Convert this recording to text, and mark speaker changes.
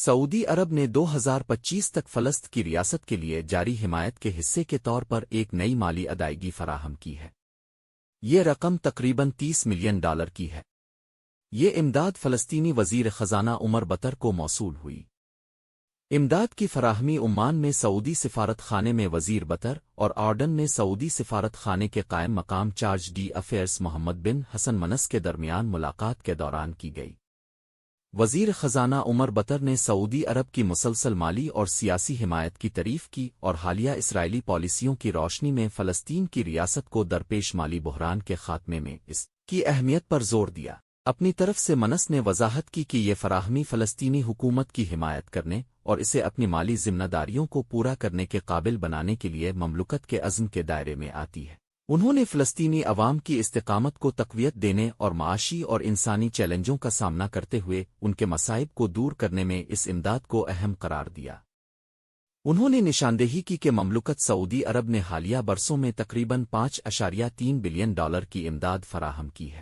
Speaker 1: سعودی عرب نے 2025 تک فلسطین کی ریاست کے لیے جاری حمایت کے حصے کے طور پر ایک نئی مالی ادائیگی فراہم کی ہے۔ یہ رقم تقریباً $30 ملین کی ہے۔ یہ امداد فلسطینی وزیر خزانہ عمر بطر کو موصول ہوئی۔ امداد کی فراہمی عمان میں سعودی سفارت خانے میں وزیر بطر اور آرڈن میں سعودی سفارت خانے کے قائم مقام چارج ڈی افیئرز محمد بن حسن منس کے درمیان ملاقات کے دوران کی گئی۔ وزیر خزانہ عمر بطر نے سعودی عرب کی مسلسل مالی اور سیاسی حمایت کی تعریف کی اور حالیہ اسرائیلی پالیسیوں کی روشنی میں فلسطین کی ریاست کو درپیش مالی بحران کے خاتمے میں اس کی اہمیت پر زور دیا۔ اپنی طرف سے منس نے وضاحت کی کہ یہ فراہمی فلسطینی حکومت کی حمایت کرنے اور اسے اپنی مالی ذمہ داریوں کو پورا کرنے کے قابل بنانے کے لیے مملکت کے عزم کے دائرے میں آتی ہے۔ انہوں نے فلسطینی عوام کی استقامت کو تقویت دینے اور معاشی اور انسانی چیلنجوں کا سامنا کرتے ہوئے ان کے مصائب کو دور کرنے میں اس امداد کو اہم قرار دیا۔ انہوں نے نشاندہی کی کہ مملکت سعودی عرب نے حالیہ برسوں میں تقریباً $5.3 بلین کی امداد فراہم کی ہے۔